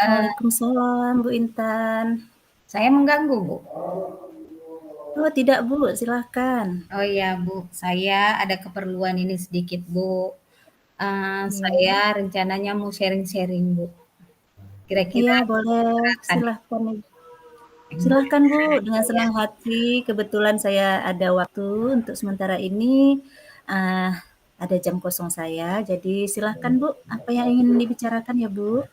Waalaikumsalam, Bu Intan. Saya mengganggu, Bu? Oh, tidak, Bu, silahkan. Oh iya, Bu, saya ada keperluan ini sedikit, Bu. Saya Iya, rencananya mau sharing-sharing, Bu. Kira-kira iya boleh, keberatan? silahkan. Silahkan, Bu, dengan senang hati. Kebetulan saya ada waktu untuk sementara ini. Uh, ada jam kosong saya, jadi silahkan, Bu. Apa yang ingin dibicarakan ya, Bu?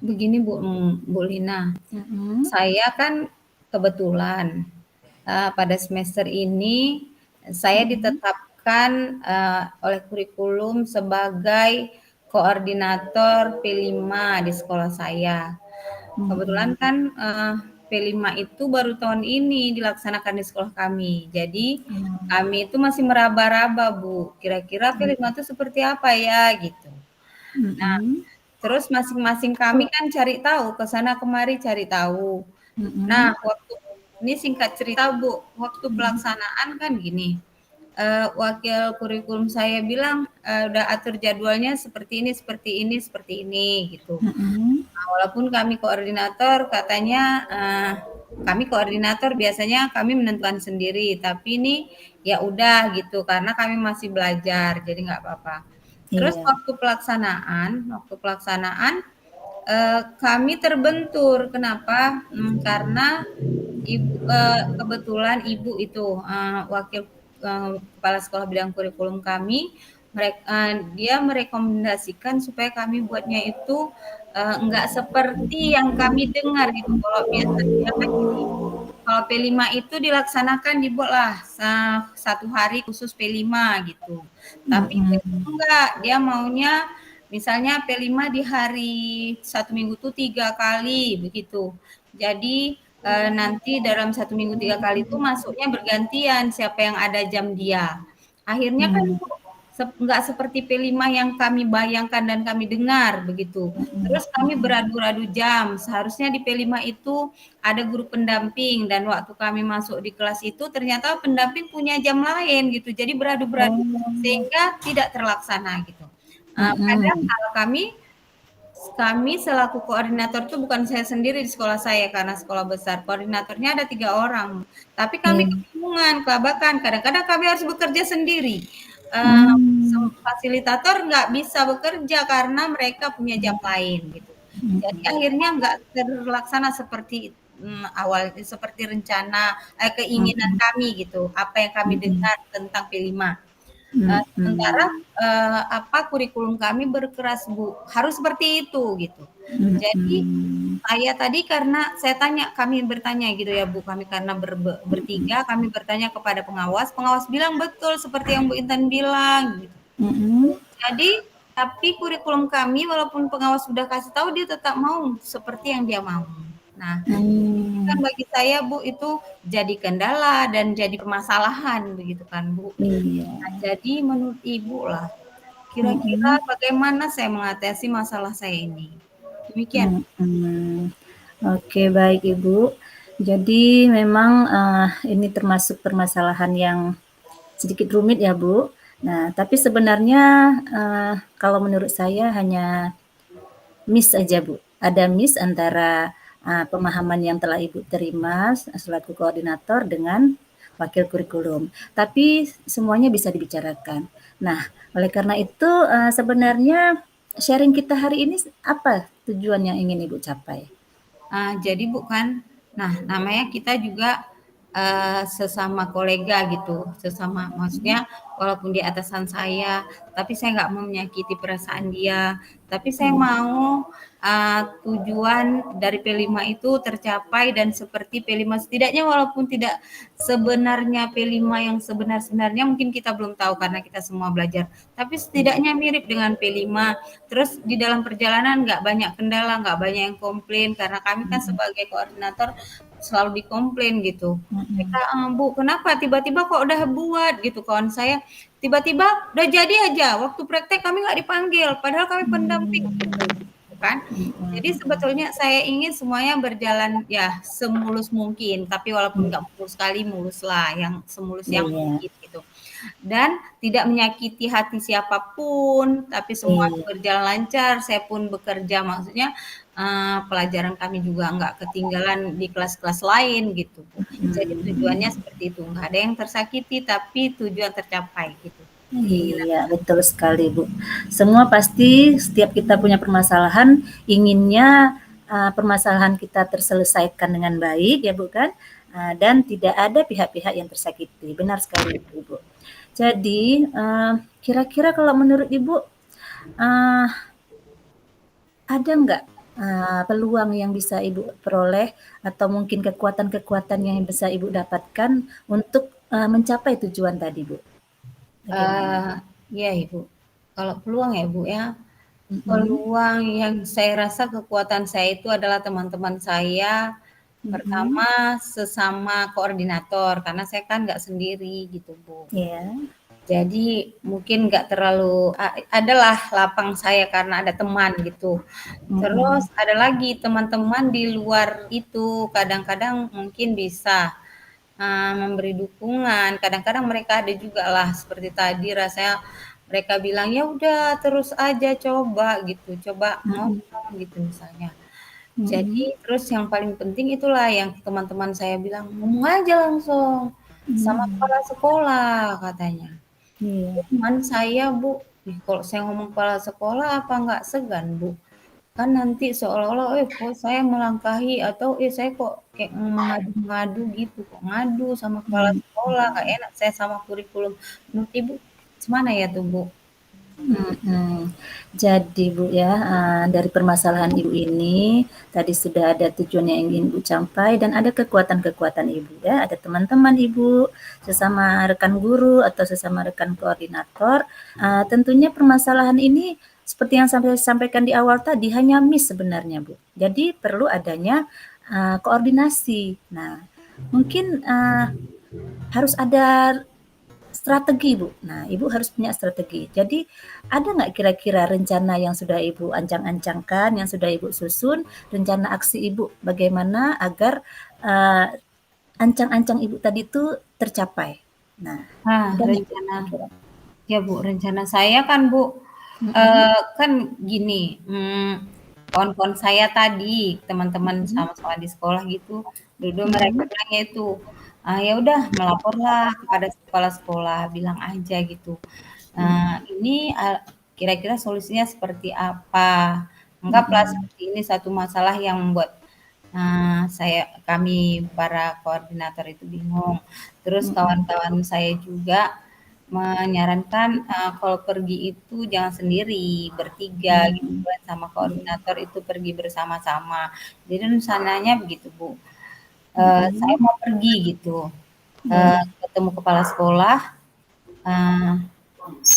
Begini, Bu, Bu Lina, Mm-mm, saya kan kebetulan pada semester ini saya mm-mm, ditetapkan oleh kurikulum sebagai koordinator P5 di sekolah saya. Kebetulan mm-mm. kan P5 itu baru tahun ini dilaksanakan di sekolah kami. Jadi kami itu masih meraba-raba, Bu. Kira-kira P5 itu seperti apa ya gitu. Mm-mm, Terus masing-masing kami kan cari tahu, ke sana kemari cari tahu. Nah, mm-mm, waktu ini singkat cerita, Bu, waktu pelaksanaan kan gini, wakil kurikulum saya bilang, udah atur jadwalnya seperti ini seperti ini seperti ini, gitu. mm-mm. Nah, walaupun kami koordinator katanya, kami koordinator biasanya kami menentukan sendiri, tapi ini ya udah gitu, karena kami masih belajar, jadi nggak apa-apa. Terus Iya. waktu pelaksanaan, kami terbentur. Kenapa? Karena kebetulan ibu itu, wakil, kepala sekolah bidang kurikulum kami, dia merekomendasikan supaya kami buatnya itu, enggak seperti yang kami dengar gitu. Kalau biasanya kan gini, kalau P5 itu dilaksanakan dibuatlah 1 hari khusus P5 gitu. Tapi Mm-mm. enggak, dia maunya misalnya P5 di hari 1 minggu tuh 3 kali begitu. Jadi nanti dalam 1 minggu 3 kali itu masuknya bergantian siapa yang ada jam dia. Akhirnya kan Mm. nggak seperti P5 yang kami bayangkan dan kami dengar begitu. Terus kami beradu-radu jam. Seharusnya di P5 itu ada guru pendamping dan waktu kami masuk di kelas itu ternyata pendamping punya jam lain gitu. Jadi beradu-beradu Oh. sehingga tidak terlaksana gitu. Mm-mm. Padahal kami selaku koordinator itu bukan saya sendiri di sekolah saya karena sekolah besar. Koordinatornya ada 3 orang. Tapi kami Iya. kebingungan, kelabakan. Kadang-kadang kami harus bekerja sendiri. Hmm. Fasilitator nggak bisa bekerja karena mereka punya jam lain gitu. Jadi akhirnya nggak terlaksana seperti awal, seperti rencana, keinginan Mm-mm. kami gitu. Apa yang kami Mm-mm. dengar tentang P5. Sementara, Mm-mm. kurikulum kami berkeras, Bu, harus seperti itu, gitu. Jadi, Mm-mm. saya tadi karena saya tanya, kami bertanya gitu ya, Bu, kami karena bertiga, kami bertanya kepada pengawas, pengawas bilang betul seperti yang Bu Intan bilang, gitu. Mm-mm. Jadi, tapi kurikulum kami walaupun pengawas sudah kasih tahu, dia tetap mau seperti yang dia mau. Nah, ini kan Hmm. bagi saya, Bu, itu jadi kendala dan jadi permasalahan begitu kan, Bu. Iya. Nah, jadi menurut Ibu lah, kira-kira Mm-mm. bagaimana saya mengatasi masalah saya ini? Demikian. Mm-mm. Oke, baik Ibu. Jadi memang ini termasuk permasalahan yang sedikit rumit ya, Bu. Nah, tapi sebenarnya kalau menurut saya hanya miss saja, Bu. Ada miss antara pemahaman yang telah Ibu terima selaku koordinator dengan wakil kurikulum. Tapi semuanya bisa dibicarakan. Nah, oleh karena itu sebenarnya sharing kita hari ini apa tujuan yang ingin Ibu capai? Jadi bukan, nah namanya kita juga sesama kolega gitu, sesama maksudnya walaupun dia atasan saya, tapi saya nggak mau menyakiti perasaan dia, tapi saya Hmm. mau tujuan dari P5 itu tercapai dan seperti P5 setidaknya walaupun tidak sebenarnya P5 yang sebenar-sebenarnya mungkin kita belum tahu karena kita semua belajar, tapi setidaknya mirip dengan P5. Terus di dalam perjalanan nggak banyak kendala, nggak banyak yang komplain karena kami kan sebagai koordinator selalu dikomplain gitu. Mereka, Bu, kenapa tiba-tiba kok udah buat gitu kawan saya, tiba-tiba udah jadi aja, waktu praktek kami nggak dipanggil, padahal kami pendamping gitu kan. Jadi sebetulnya saya ingin semuanya berjalan ya semulus mungkin, tapi walaupun nggak mulus sekali, mulus lah, yang semulus yang Iya. mungkin gitu. dan tidak menyakiti hati siapapun, tapi semua Iya. berjalan lancar. Saya pun bekerja, maksudnya pelajaran kami juga nggak ketinggalan di kelas-kelas lain gitu. Jadi tujuannya Hmm. seperti itu, nggak ada yang tersakiti, tapi tujuan tercapai gitu. Keinginan Iya, betul sekali, Bu. Semua pasti setiap kita punya permasalahan, inginnya permasalahan kita terselesaikan dengan baik, ya Bu kan? Dan tidak ada pihak-pihak yang tersakiti. Benar sekali, Ibu. Jadi, kira-kira kalau menurut Ibu, uh, ada nggak peluang yang bisa Ibu peroleh atau mungkin kekuatan-kekuatan yang bisa Ibu dapatkan untuk mencapai tujuan tadi, Bu? Bagaimana? Iya Ibu, kalau peluang ya Bu ya, Mm-mm. peluang yang saya rasa kekuatan saya itu adalah teman-teman saya. Mm-mm. Pertama sesama koordinator, karena saya kan nggak sendiri gitu Bu. Ya. Jadi mungkin nggak terlalu adalah lapang saya karena ada teman gitu. Terus Mm-mm. ada lagi teman-teman di luar itu, kadang-kadang mungkin bisa memberi dukungan, kadang-kadang mereka ada juga lah seperti tadi rasanya mereka bilang, "Ya udah terus aja coba," gitu, "coba Mm-mm. ngomong," gitu misalnya. Mm-mm. Jadi terus yang paling penting itulah yang teman-teman saya bilang, "Ngomong aja langsung sama Mm-mm. kepala sekolah," katanya. Iya. Cuman saya Bu, kalau saya ngomong kepala sekolah apa nggak segan Bu? Kan nanti seolah-olah, kok saya melangkahi atau saya kok kayak ngadu-ngadu gitu, kok ngadu sama kepala Mm. sekolah, nggak enak saya sama kurikulum. Menurut Ibu gimana ya tuh Bu? Mhm. Jadi Bu ya, dari permasalahan Ibu ini, tadi sudah ada tujuan yang ingin Ibu capai dan ada kekuatan-kekuatan Ibu ya, ada teman-teman Ibu, sesama rekan guru atau sesama rekan koordinator. Tentunya permasalahan ini seperti yang saya sampaikan di awal tadi, hanya miss sebenarnya Bu. Jadi perlu adanya, koordinasi. Nah, mungkin, harus ada strategi, Bu. Nah, Ibu harus punya strategi. Jadi, ada nggak kira-kira rencana yang sudah Ibu ancang-ancangkan, yang sudah Ibu susun, rencana aksi Ibu bagaimana agar ancang-ancang Ibu tadi itu tercapai? Nah, Nah, ada nggak Bu rencana kira-kira? ya Bu, rencana saya kan Bu, Mhm, kan gini, kawan-kawan saya tadi, teman-teman mhm, sama-sama di sekolah gitu, dulu mereka mhm, bilangnya itu, "Ya udah melaporlah kepada kepala sekolah, bilang aja," gitu. Ini kira-kira solusinya seperti apa? Anggaplah mhm, seperti ini satu masalah yang membuat kami para koordinator itu bingung. Terus mhm, kawan-kawan saya juga menyarankan kalau pergi itu jangan sendiri, bertiga gitu mhm, kan, sama iya, koordinator itu pergi bersama-sama. Jadi rencananya begitu Bu. Saya mhm, mau pergi gitu, iya, ketemu kepala sekolah. eh,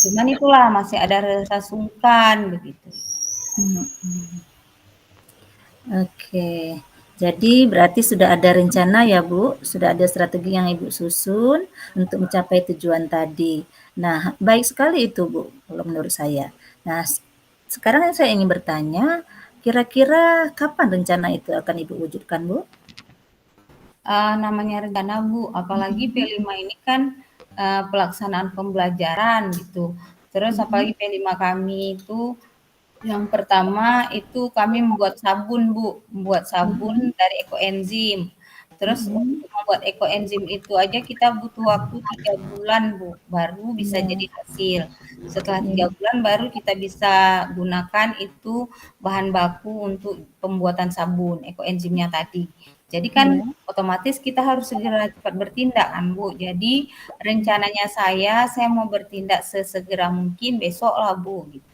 Cuman itulah masih ada rasa sungkan begitu. mhm. Oke. Jadi berarti sudah ada rencana ya, Bu? Sudah ada strategi yang Ibu susun untuk mencapai tujuan tadi. Nah, baik sekali itu, Bu, kalau menurut saya. Nah, sekarang saya ingin bertanya, kira-kira kapan rencana itu akan Ibu wujudkan, Bu? Namanya rencana Bu, apalagi Mhm, P5 ini kan pelaksanaan pembelajaran gitu. Terus mhm, apalagi P5 kami itu yang pertama itu kami membuat sabun Bu, membuat sabun mhm, dari ekoenzim. Terus mhm, untuk membuat ekoenzim itu aja kita butuh waktu 3 bulan Bu, baru bisa iya, jadi hasil. Setelah iya, 3 bulan baru kita bisa gunakan itu bahan baku untuk pembuatan sabun, ekoenzimnya tadi. Jadi kan iya. otomatis kita harus segera cepat bertindak kan Bu. Jadi rencananya saya mau bertindak sesegera mungkin besok lah Bu, gitu.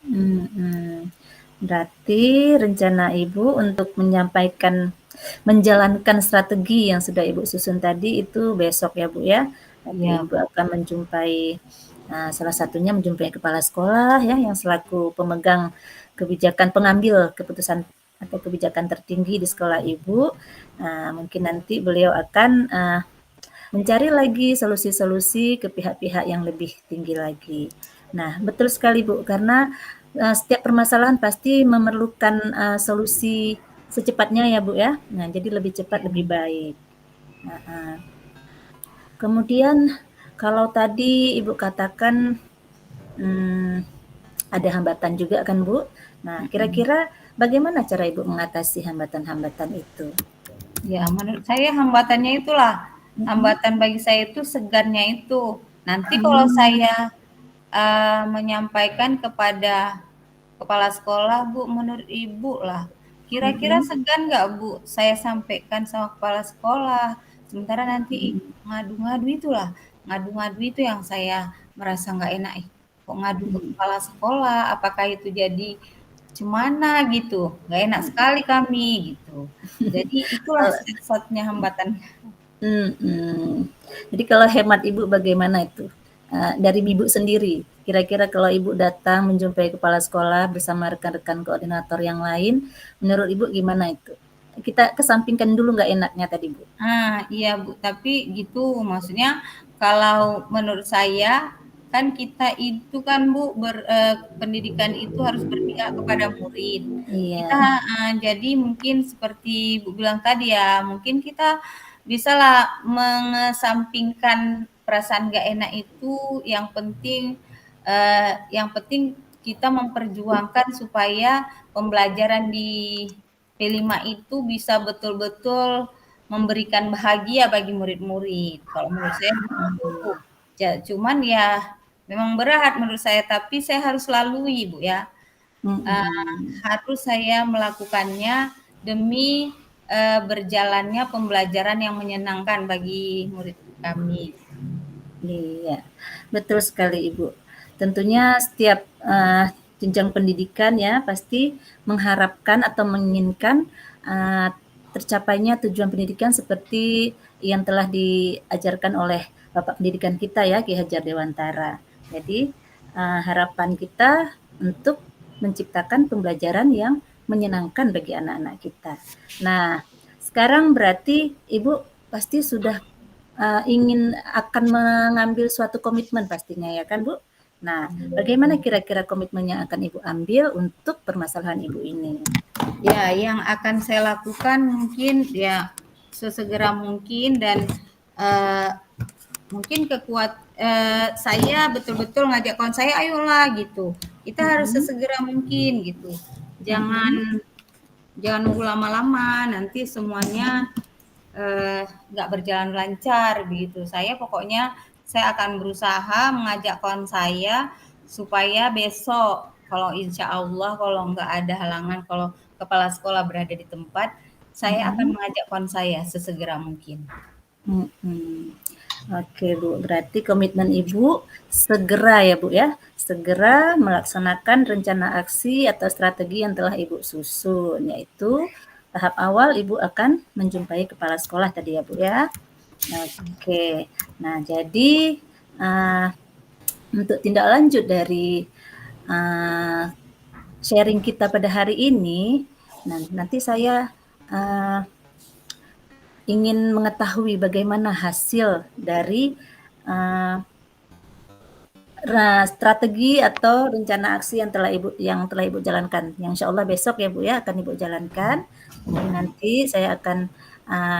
Mhm. Berarti rencana Ibu untuk menjalankan strategi yang sudah Ibu susun tadi itu besok ya, Bu, ya? Nanti Iya. Ibu akan menjumpai, salah satunya menjumpai kepala sekolah ya, yang selaku pemegang kebijakan pengambil keputusan atau kebijakan tertinggi di sekolah Ibu. Mungkin nanti beliau akan, mencari lagi solusi-solusi ke pihak-pihak yang lebih tinggi lagi. Nah, betul sekali Bu, karena setiap permasalahan pasti memerlukan solusi secepatnya ya Bu ya. Nah, jadi lebih cepat lebih baik. Nah, kemudian Kalau tadi Ibu katakan ada hambatan juga kan Bu? Nah, Mm-mm. kira-kira bagaimana cara Ibu mengatasi hambatan-hambatan itu? Ya, menurut saya hambatannya itulah, Mhm. hambatan bagi saya itu segannya itu. Nanti kalau Mmm, saya menyampaikan kepada kepala sekolah, Bu, menurut Ibu lah, kira-kira mhm, segan nggak Bu saya sampaikan sama kepala sekolah? Sementara nanti mhm, ngadu-ngadu itulah, ngadu-ngadu itu yang saya merasa nggak enak. Kok ngadu ke mhm, kepala sekolah? Apakah itu jadi cemana gitu? Nggak enak mhm. sekali kami gitu. Jadi itulah satu-satunya hambatan. Mhm. Jadi kalau hemat Ibu bagaimana itu? Dari Ibu sendiri, kira-kira kalau Ibu datang menjumpai kepala sekolah bersama rekan-rekan koordinator yang lain, menurut Ibu gimana itu? Kita kesampingkan dulu nggak enaknya tadi, Bu. Iya Bu, tapi gitu maksudnya kalau menurut saya kan kita itu kan Bu pendidikan itu harus berpihak kepada murid. Kita Iya, jadi mungkin seperti Bu bilang tadi ya, mungkin kita bisalah mengesampingkan perasaan nggak enak itu, yang penting kita memperjuangkan supaya pembelajaran di P5 itu bisa betul-betul memberikan bahagia bagi murid-murid. Kalau menurut saya begitu. Cuman ya memang berat menurut saya, tapi saya harus lalui, Bu ya. mhm, Harus saya melakukannya demi berjalannya pembelajaran yang menyenangkan bagi murid kami. iya, betul sekali Ibu. Tentunya setiap, jenjang pendidikan ya pasti mengharapkan atau menginginkan, tercapainya tujuan pendidikan seperti yang telah diajarkan oleh Bapak pendidikan kita ya, Ki Hajar Dewantara. Jadi, harapan kita untuk menciptakan pembelajaran yang menyenangkan bagi anak-anak kita. Nah, sekarang berarti Ibu pasti sudah ingin akan mengambil suatu komitmen pastinya ya kan Bu? Nah, bagaimana kira-kira komitmen yang akan Ibu ambil untuk permasalahan Ibu ini? Ya, yang akan saya lakukan mungkin ya sesegera mungkin dan eh, mungkin saya betul-betul ngajak kawan saya, ayolah gitu. Kita harus Mhm, sesegera mungkin gitu. mhm, Jangan jangan nunggu lama-lama, nanti semuanya nggak berjalan lancar begitu. Saya akan berusaha mengajak kawan saya supaya besok kalau insya Allah kalau nggak ada halangan, kalau kepala sekolah berada di tempat, saya akan mhm, mengajak kawan saya sesegera mungkin. mhm. Oke Bu, berarti komitmen Ibu segera ya Bu ya, segera melaksanakan rencana aksi atau strategi yang telah Ibu susun, yaitu tahap awal Ibu akan menjumpai kepala sekolah tadi ya Bu ya. Oke, nah jadi uh, untuk tindak lanjut dari uh, sharing kita pada hari ini, nah, nanti saya uh, ingin mengetahui bagaimana hasil dari uh, strategi atau rencana aksi yang telah Ibu jalankan. Yang insya Allah besok ya Bu ya akan Ibu jalankan. Kemudian nanti saya akan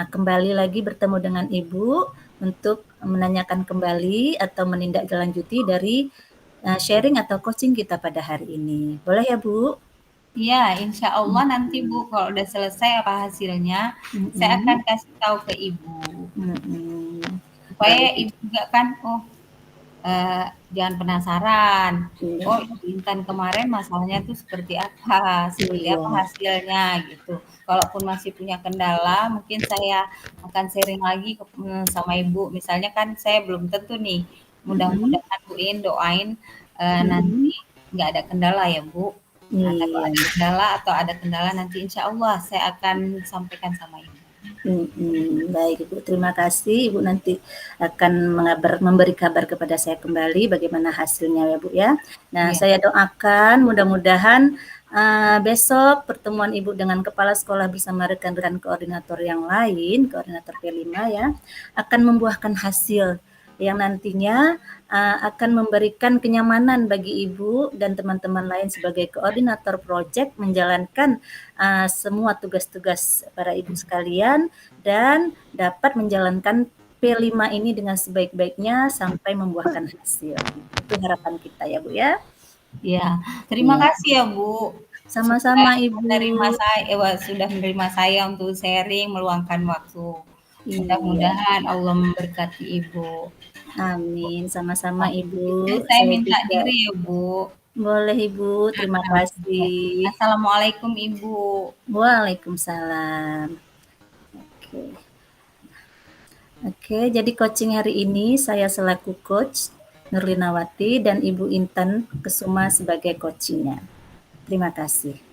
kembali lagi bertemu dengan Ibu untuk menanyakan kembali atau menindaklanjuti dari sharing atau coaching kita pada hari ini. Boleh ya Bu? Iya, insya Allah nanti Bu, Mhm. kalau udah selesai apa hasilnya, saya akan Mhm. kasih tahu ke Ibu. Mhm. Supaya Baik. Ibu juga kan, eee, jangan penasaran, Iya. "Oh, Intan kemarin masalahnya tuh seperti apa Iya. hasilnya?" Gitu. Kalaupun masih punya kendala, mungkin saya akan sharing lagi sama Ibu. Misalnya kan saya belum tentu nih, Mhm. mudah-mudahan doain, nanti Mhm. nggak ada kendala ya, Bu. Nah, tapi Iya. ada kendala nanti insya Allah saya akan sampaikan sama Ibu. Mhm, baik Ibu, terima kasih. Ibu nanti akan memberi kabar kepada saya kembali bagaimana hasilnya ya Bu ya. Nah, Iya, saya doakan mudah-mudahan besok pertemuan Ibu dengan kepala sekolah bersama rekan-rekan koordinator yang lain, koordinator P5 ya, akan membuahkan hasil yang nantinya akan memberikan kenyamanan bagi Ibu dan teman-teman lain sebagai koordinator proyek menjalankan semua tugas-tugas para Ibu sekalian dan dapat menjalankan P5 ini dengan sebaik-baiknya sampai membuahkan hasil. Itu harapan kita ya, Bu, ya. Ya, terima Iya. kasih ya Bu, sudah Sama-sama, Ibu. sudah menerima saya untuk sharing, meluangkan waktu. Iya. Mudah-mudahan Allah memberkati Ibu. Amin, sama-sama, Ibu. Saya Saya minta juga diri ya Bu. boleh, Ibu. Terima kasih. Assalamualaikum Ibu. Waalaikumsalam. Oke. Oke, jadi coaching hari ini saya selaku coach Nurlinawati dan Ibu Intan Kesuma sebagai coachingnya. Terima kasih.